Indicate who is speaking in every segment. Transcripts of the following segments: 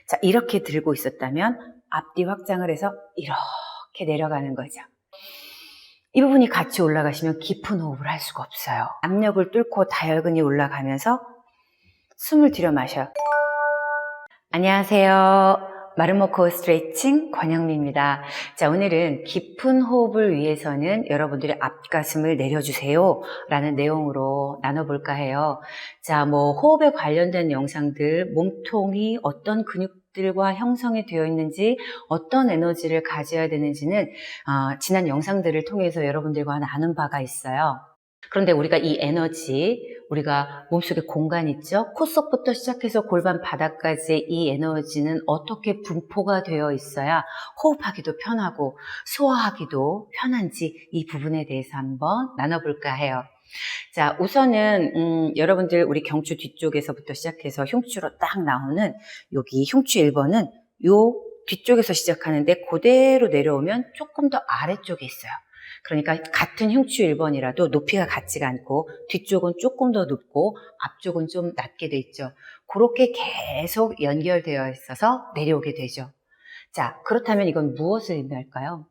Speaker 1: 자, 이렇게 들고 있었다면 앞뒤 확장을 해서 이렇게 내려가는 거죠. 이 부분이 같이 올라가시면 깊은 호흡을 할 수가 없어요. 압력을 뚫고 다혈근이 올라가면서 숨을 들여 마셔요. 안녕하세요. 마름모코 스트레칭 권영미입니다. 자, 오늘은 깊은 호흡을 위해서는 여러분들의 앞가슴을 내려주세요 라는 내용으로 나눠볼까 해요. 자, 호흡에 관련된 영상들, 몸통이 어떤 근육들과 형성이 되어 있는지, 어떤 에너지를 가져야 되는지는 지난 영상들을 통해서 여러분들과 나눈 바가 있어요. 그런데 우리가 이 에너지, 우리가 몸속에 공간 있죠? 콧속부터 시작해서 골반 바닥까지 이 에너지는 어떻게 분포가 되어 있어야 호흡하기도 편하고 소화하기도 편한지 이 부분에 대해서 한번 나눠볼까 해요. 자, 우선은 여러분들 우리 경추 뒤쪽에서부터 시작해서 흉추로 딱 나오는 여기 흉추 1번은 요 뒤쪽에서 시작하는데 그대로 내려오면 조금 더 아래쪽에 있어요. 그러니까 같은 흉추 1번이라도 높이가 같지가 않고 뒤쪽은 조금 더 높고 앞쪽은 좀 낮게 돼 있죠. 그렇게 계속 연결되어 있어서 내려오게 되죠. 자, 그렇다면 이건 무엇을 의미할까요?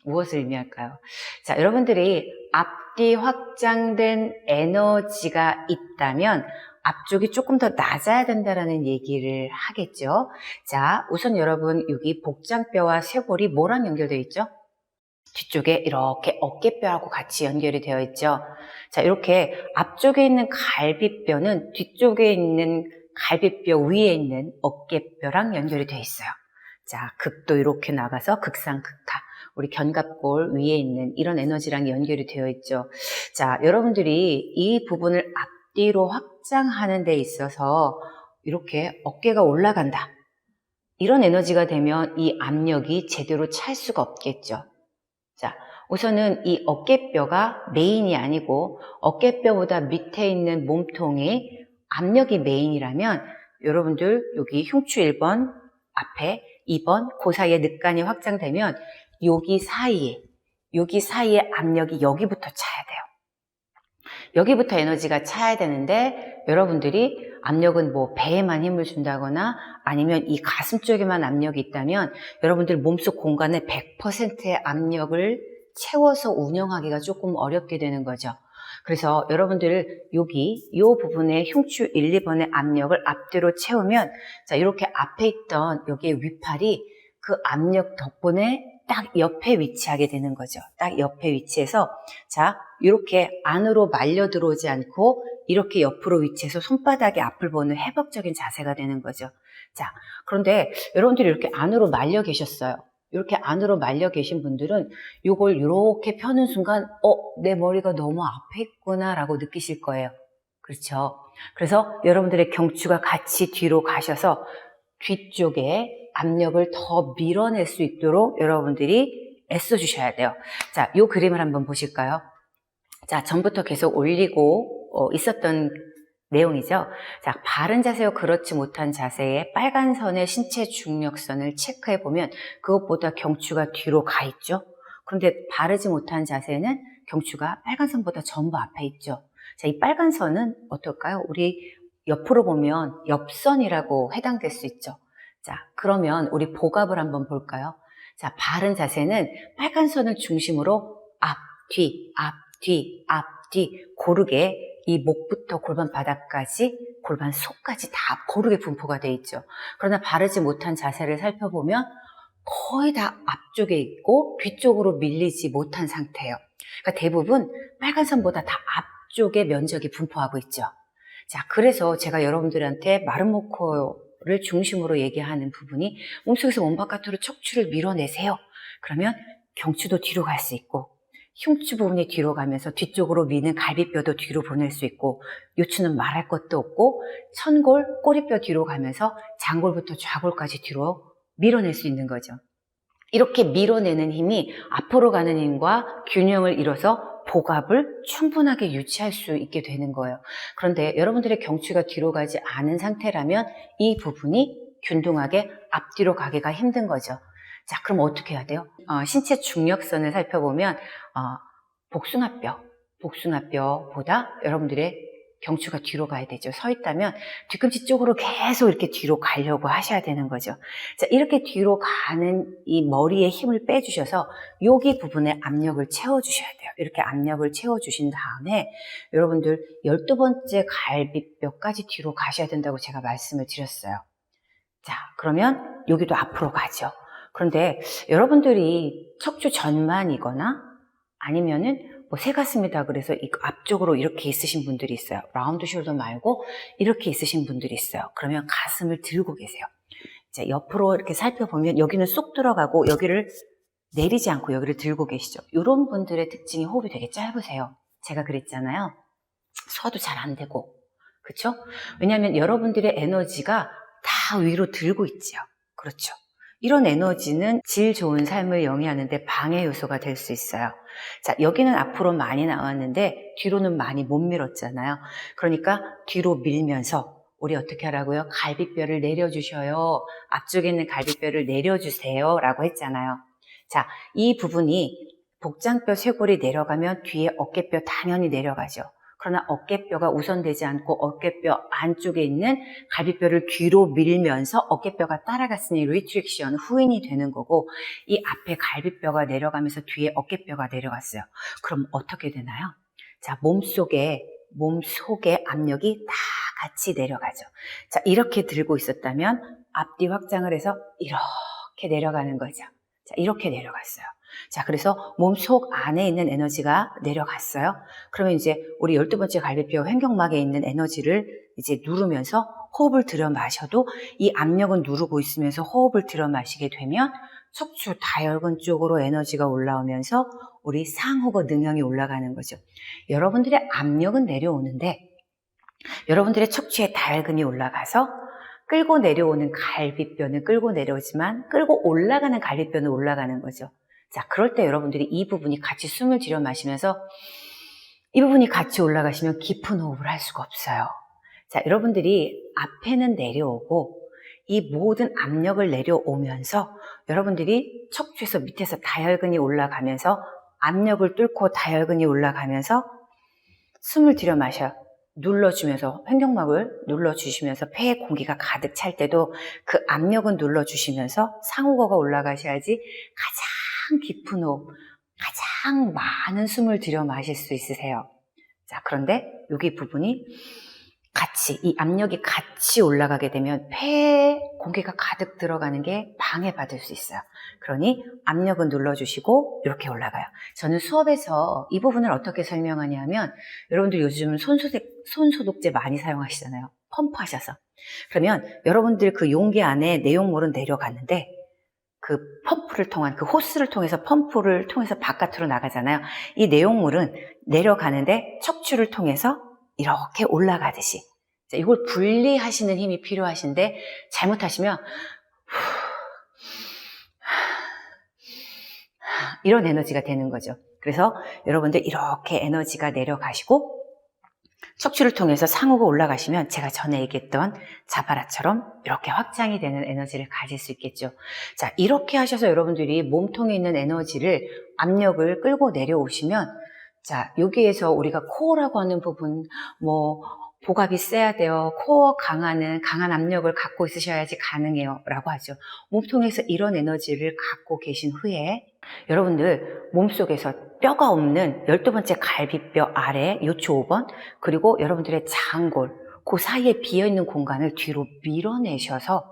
Speaker 1: 무엇을 의미할까요? 자, 여러분들이 앞뒤 확장된 에너지가 있다면 앞쪽이 조금 더 낮아야 된다라는 얘기를 하겠죠. 자, 우선 여러분 여기 복장뼈와 쇄골이 뭐랑 연결되어 있죠? 뒤쪽에 이렇게 어깨뼈하고 같이 연결이 되어 있죠. 자, 이렇게 앞쪽에 있는 갈비뼈는 뒤쪽에 있는 갈비뼈 위에 있는 어깨뼈랑 연결이 되어 있어요. 자, 극도 이렇게 나가서 극상극하. 우리 견갑골 위에 있는 이런 에너지랑 연결이 되어 있죠. 자, 여러분들이 이 부분을 앞뒤로 확장하는 데 있어서 이렇게 어깨가 올라간다. 이런 에너지가 되면 이 압력이 제대로 찰 수가 없겠죠. 자, 우선은 이 어깨뼈가 메인이 아니고 어깨뼈보다 밑에 있는 몸통이 압력이 메인이라면 여러분들 여기 흉추 1번 앞에 2번 그 사이에 늑간이 확장되면 여기 사이에 압력이 여기부터 차야 돼요. 여기부터 에너지가 차야 되는데 여러분들이 압력은 배에만 힘을 준다거나 아니면 이 가슴 쪽에만 압력이 있다면 여러분들 몸속 공간에 100%의 압력을 채워서 운영하기가 조금 어렵게 되는 거죠. 그래서 여러분들 여기 이 부분에 흉추 1, 2번의 압력을 앞뒤로 채우면 자, 이렇게 앞에 있던 여기에 위팔이 그 압력 덕분에 딱 옆에 위치하게 되는 거죠. 딱 옆에 위치해서 자, 이렇게 안으로 말려 들어오지 않고 이렇게 옆으로 위치해서 손바닥에 앞을 보는 회복적인 자세가 되는 거죠. 자, 그런데 여러분들이 이렇게 안으로 말려 계셨어요. 이렇게 안으로 말려 계신 분들은 이걸 이렇게 펴는 순간 내 머리가 너무 앞에 있구나 라고 느끼실 거예요. 그렇죠? 그래서 여러분들의 경추가 같이 뒤로 가셔서 뒤쪽에 압력을 더 밀어낼 수 있도록 여러분들이 애써주셔야 돼요. 자, 이 그림을 한번 보실까요? 자, 전부터 계속 올리고 있었던 내용이죠. 자, 바른 자세와 그렇지 못한 자세의 빨간 선의 신체 중력선을 체크해 보면 그것보다 경추가 뒤로 가 있죠. 그런데 바르지 못한 자세는 경추가 빨간 선보다 전부 앞에 있죠. 자, 이 빨간 선은 어떨까요? 우리 옆으로 보면 옆선이라고 해당될 수 있죠. 자, 그러면 우리 복압을 한번 볼까요? 자, 바른 자세는 빨간 선을 중심으로 앞, 뒤, 앞, 뒤, 앞, 뒤 고르게 이 목부터 골반 바닥까지 골반 속까지 다 고르게 분포가 되어 있죠. 그러나 바르지 못한 자세를 살펴보면 거의 다 앞쪽에 있고 뒤쪽으로 밀리지 못한 상태예요. 그러니까 대부분 빨간 선보다 다 앞쪽에 면적이 분포하고 있죠. 자, 그래서 제가 여러분들한테 마름모코를 중심으로 얘기하는 부분이 몸속에서 몸 바깥으로 척추를 밀어내세요. 그러면 경추도 뒤로 갈 수 있고 흉추 부분이 뒤로 가면서 뒤쪽으로 미는 갈비뼈도 뒤로 보낼 수 있고 요추는 말할 것도 없고 천골, 꼬리뼈 뒤로 가면서 장골부터 좌골까지 뒤로 밀어낼 수 있는 거죠. 이렇게 밀어내는 힘이 앞으로 가는 힘과 균형을 이뤄서 복압을 충분하게 유지할 수 있게 되는 거예요. 그런데 여러분들의 경추가 뒤로 가지 않은 상태라면 이 부분이 균등하게 앞뒤로 가기가 힘든 거죠. 자, 그럼 어떻게 해야 돼요? 신체 중력선을 살펴보면 복숭아뼈보다 여러분들의 경추가 뒤로 가야 되죠. 서 있다면 뒤꿈치 쪽으로 계속 이렇게 뒤로 가려고 하셔야 되는 거죠. 자, 이렇게 뒤로 가는 이 머리에 힘을 빼주셔서 여기 부분에 압력을 채워주셔야 돼요. 이렇게 압력을 채워주신 다음에 여러분들 12번째 갈비뼈까지 뒤로 가셔야 된다고 제가 말씀을 드렸어요. 자, 그러면 여기도 앞으로 가죠. 그런데 여러분들이 척추 전만이거나 아니면은 뭐 새가슴이다 그래서 이 앞쪽으로 이렇게 있으신 분들이 있어요. 라운드 숄더 말고 이렇게 있으신 분들이 있어요. 그러면 가슴을 들고 계세요. 이제 옆으로 이렇게 살펴보면 여기는 쏙 들어가고 여기를 내리지 않고 여기를 들고 계시죠. 이런 분들의 특징이 호흡이 되게 짧으세요. 제가 그랬잖아요. 소화도 잘 안 되고, 그렇죠? 왜냐하면 여러분들의 에너지가 다 위로 들고 있지요. 그렇죠? 이런 에너지는 질 좋은 삶을 영위하는데 방해 요소가 될 수 있어요. 자, 여기는 앞으로 많이 나왔는데 뒤로는 많이 못 밀었잖아요. 그러니까 뒤로 밀면서 우리 어떻게 하라고요? 갈비뼈를 내려주셔요. 앞쪽에 있는 갈비뼈를 내려주세요 라고 했잖아요. 자, 이 부분이 복장뼈 쇄골이 내려가면 뒤에 어깨뼈 당연히 내려가죠. 그러나 어깨뼈가 우선되지 않고 어깨뼈 안쪽에 있는 갈비뼈를 뒤로 밀면서 어깨뼈가 따라갔으니 리트릭션, 후인이 되는 거고, 이 앞에 갈비뼈가 내려가면서 뒤에 어깨뼈가 내려갔어요. 그럼 어떻게 되나요? 자, 몸속에 압력이 다 같이 내려가죠. 자, 이렇게 들고 있었다면 앞뒤 확장을 해서 이렇게 내려가는 거죠. 자, 이렇게 내려갔어요. 자, 그래서 몸속 안에 있는 에너지가 내려갔어요. 그러면 이제 우리 12번째 갈비뼈 횡격막에 있는 에너지를 이제 누르면서 호흡을 들여 마셔도 이 압력은 누르고 있으면서 호흡을 들여 마시게 되면 척추 다혈근 쪽으로 에너지가 올라오면서 우리 상호거 능형이 올라가는 거죠. 여러분들의 압력은 내려오는데 여러분들의 척추에 다혈근이 올라가서 끌고 내려오는 갈비뼈는 끌고 내려오지만 끌고 올라가는 갈비뼈는 올라가는 거죠. 자, 그럴 때 여러분들이 이 부분이 같이 숨을 들여 마시면서 이 부분이 같이 올라가시면 깊은 호흡을 할 수가 없어요. 자, 여러분들이 앞에는 내려오고 이 모든 압력을 내려오면서 여러분들이 척추에서 밑에서 다혈근이 올라가면서 압력을 뚫고 다혈근이 올라가면서 숨을 들여 마셔요. 눌러주면서 횡격막을 눌러주시면서 폐에 공기가 가득 찰 때도 그 압력은 눌러주시면서 상호거가 올라가셔야지 가장 깊은 호흡, 가장 많은 숨을 들여 마실 수 있으세요. 자, 그런데 여기 부분이 같이, 이 압력이 같이 올라가게 되면 폐에 공기가 가득 들어가는 게 방해받을 수 있어요. 그러니 압력은 눌러주시고 이렇게 올라가요. 저는 수업에서 이 부분을 어떻게 설명하냐면 여러분들 요즘 손소독제 많이 사용하시잖아요. 펌프하셔서. 그러면 여러분들 그 용기 안에 내용물은 내려갔는데 그 펌프를 통한, 그 호스를 통해서 펌프를 통해서 바깥으로 나가잖아요. 이 내용물은 내려가는데 척추를 통해서 이렇게 올라가듯이. 자, 이걸 분리하시는 힘이 필요하신데 잘못하시면 이런 에너지가 되는 거죠. 그래서 여러분들 이렇게 에너지가 내려가시고 척추를 통해서 상호가 올라가시면 제가 전에 얘기했던 자바라처럼 이렇게 확장이 되는 에너지를 가질 수 있겠죠. 자, 이렇게 하셔서 여러분들이 몸통에 있는 에너지를, 압력을 끌고 내려오시면, 자, 여기에서 우리가 코어라고 하는 부분, 복압이 세야 돼요. 코어 강한 압력을 갖고 있으셔야지 가능해요. 라고 하죠. 몸통에서 이런 에너지를 갖고 계신 후에 여러분들 몸속에서 뼈가 없는 12번째 갈비뼈 아래 요추 5번 그리고 여러분들의 장골 그 사이에 비어있는 공간을 뒤로 밀어내셔서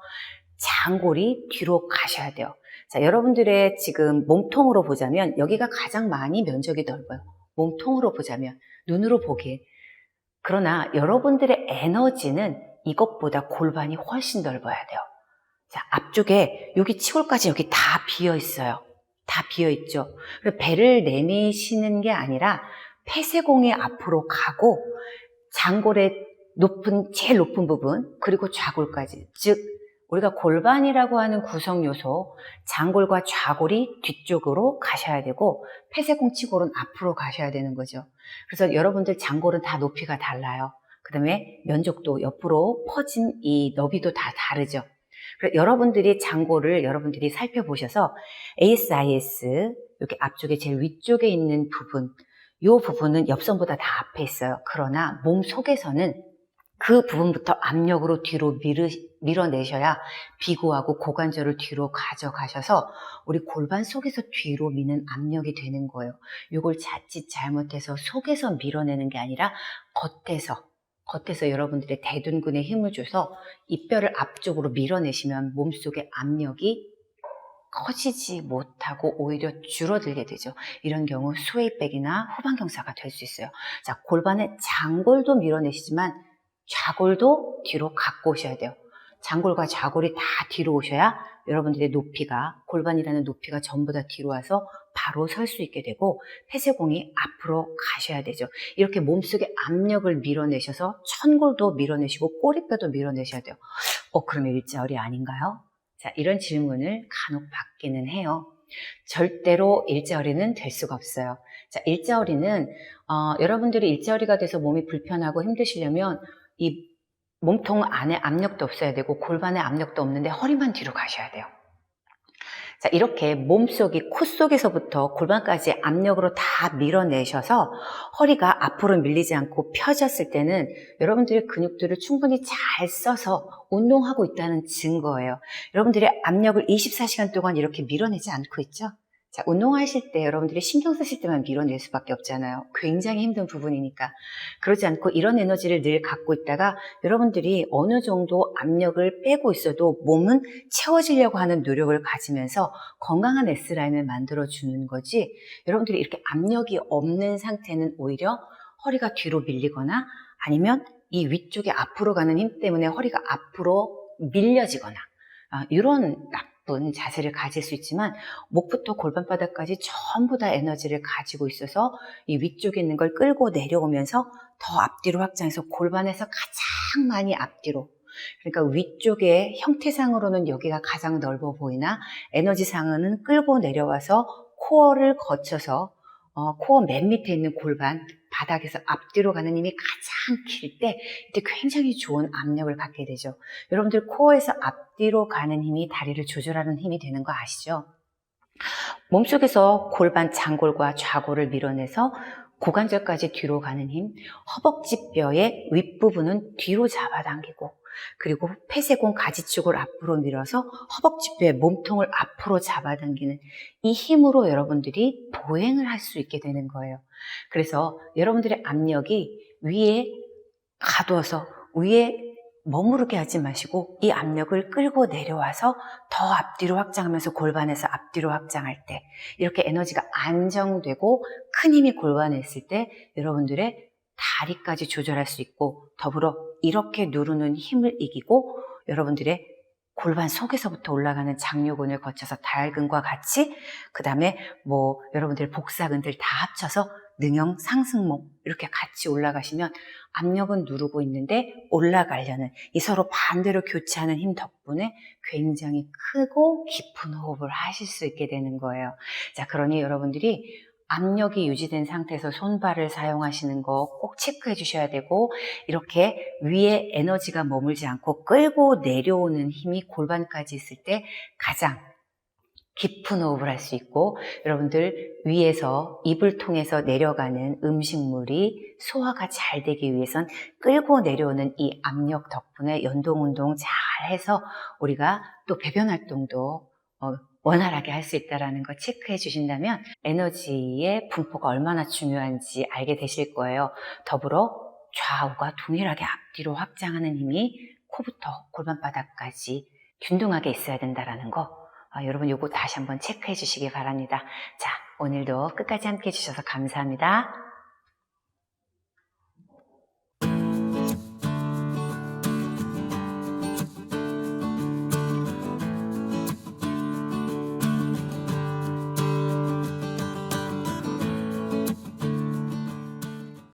Speaker 1: 장골이 뒤로 가셔야 돼요. 자, 여러분들의 지금 몸통으로 보자면 여기가 가장 많이 면적이 넓어요. 몸통으로 보자면 눈으로 보기에. 그러나 여러분들의 에너지는 이것보다 골반이 훨씬 넓어야 돼요. 자, 앞쪽에 여기 치골까지 여기 다 비어 있어요. 다 비어 있죠. 배를 내미시는 게 아니라 폐쇄공이 앞으로 가고 장골의 제일 높은 부분 그리고 좌골까지, 즉 우리가 골반이라고 하는 구성 요소 장골과 좌골이 뒤쪽으로 가셔야 되고 폐쇄공 치골은 앞으로 가셔야 되는 거죠. 그래서 여러분들 장골은 다 높이가 달라요. 그 다음에 면적도 옆으로 퍼진 이 너비도 다 다르죠. 여러분들이 장골을 여러분들이 살펴보셔서 ASIS 여기 앞쪽에 제일 위쪽에 있는 부분 이 부분은 옆선보다 다 앞에 있어요. 그러나 몸 속에서는 그 부분부터 압력으로 뒤로 밀어내셔야 비고하고 고관절을 뒤로 가져가셔서 우리 골반 속에서 뒤로 미는 압력이 되는 거예요. 이걸 자칫 잘못해서 속에서 밀어내는 게 아니라 겉에서 여러분들의 대둔근에 힘을 줘서 이 뼈를 앞쪽으로 밀어내시면 몸속의 압력이 커지지 못하고 오히려 줄어들게 되죠. 이런 경우 스웨이백이나 후방경사가 될 수 있어요. 자, 골반의 장골도 밀어내시지만 좌골도 뒤로 갖고 오셔야 돼요. 장골과 좌골이 다 뒤로 오셔야 여러분들의 높이가, 골반이라는 높이가 전부 다 뒤로 와서 바로 설 수 있게 되고 폐쇄공이 앞으로 가셔야 되죠. 이렇게 몸속의 압력을 밀어내셔서 천골도 밀어내시고 꼬리뼈도 밀어내셔야 돼요. 그러면 일자어리 아닌가요? 자, 이런 질문을 간혹 받기는 해요. 절대로 일자어리는 될 수가 없어요. 자, 일자어리는 여러분들이 일자어리가 돼서 몸이 불편하고 힘드시려면 이 몸통 안에 압력도 없어야 되고 골반에 압력도 없는데 허리만 뒤로 가셔야 돼요. 자, 이렇게 몸속이 코 속에서부터 골반까지 압력으로 다 밀어내셔서 허리가 앞으로 밀리지 않고 펴졌을 때는 여러분들의 근육들을 충분히 잘 써서 운동하고 있다는 증거예요. 여러분들의 압력을 24시간 동안 이렇게 밀어내지 않고 있죠? 자, 운동하실 때 여러분들이 신경 쓰실 때만 밀어낼 수밖에 없잖아요. 굉장히 힘든 부분이니까. 그러지 않고 이런 에너지를 늘 갖고 있다가 여러분들이 어느 정도 압력을 빼고 있어도 몸은 채워지려고 하는 노력을 가지면서 건강한 S라인을 만들어주는 거지, 여러분들이 이렇게 압력이 없는 상태는 오히려 허리가 뒤로 밀리거나 아니면 이 위쪽에 앞으로 가는 힘 때문에 허리가 앞으로 밀려지거나 이런 나쁜 자세를 가질 수 있지만 목부터 골반바닥까지 전부 다 에너지를 가지고 있어서 이 위쪽에 있는 걸 끌고 내려오면서 더 앞뒤로 확장해서 골반에서 가장 많이 앞뒤로, 그러니까 위쪽의 형태상으로는 여기가 가장 넓어 보이나 에너지상은 끌고 내려와서 코어를 거쳐서 코어 맨 밑에 있는 골반 바닥에서 앞뒤로 가는 힘이 가장 길 때 이때 굉장히 좋은 압력을 갖게 되죠. 여러분들 코어에서 앞뒤로 가는 힘이 다리를 조절하는 힘이 되는 거 아시죠? 몸속에서 골반 장골과 좌골을 밀어내서 고관절까지 뒤로 가는 힘, 허벅지뼈의 윗부분은 뒤로 잡아당기고 그리고 폐쇄공 가지축을 앞으로 밀어서 허벅지뼈의 몸통을 앞으로 잡아당기는 이 힘으로 여러분들이 보행을 할 수 있게 되는 거예요. 그래서 여러분들의 압력이 위에 가두어서 위에 머무르게 하지 마시고 이 압력을 끌고 내려와서 더 앞뒤로 확장하면서 골반에서 앞뒤로 확장할 때 이렇게 에너지가 안정되고 큰 힘이 골반에 있을 때 여러분들의 다리까지 조절할 수 있고 더불어 이렇게 누르는 힘을 이기고 여러분들의 골반 속에서부터 올라가는 장요근을 거쳐서 다혈근과 같이 그 다음에 여러분들의 복사근들 다 합쳐서 능형 상승목 이렇게 같이 올라가시면 압력은 누르고 있는데 올라가려는 이 서로 반대로 교체하는 힘 덕분에 굉장히 크고 깊은 호흡을 하실 수 있게 되는 거예요. 자, 그러니 여러분들이 압력이 유지된 상태에서 손발을 사용하시는 거 꼭 체크해 주셔야 되고 이렇게 위에 에너지가 머물지 않고 끌고 내려오는 힘이 골반까지 있을 때 가장 깊은 호흡을 할 수 있고 여러분들 위에서 입을 통해서 내려가는 음식물이 소화가 잘 되기 위해선 끌고 내려오는 이 압력 덕분에 연동운동 잘 해서 우리가 또 배변 활동도 원활하게 할 수 있다는 거 체크해 주신다면 에너지의 분포가 얼마나 중요한지 알게 되실 거예요. 더불어 좌우가 동일하게 앞뒤로 확장하는 힘이 코부터 골반바닥까지 균등하게 있어야 된다는 거 여러분 요거 다시 한번 체크해 주시기 바랍니다. 자, 오늘도 끝까지 함께 해주셔서 감사합니다.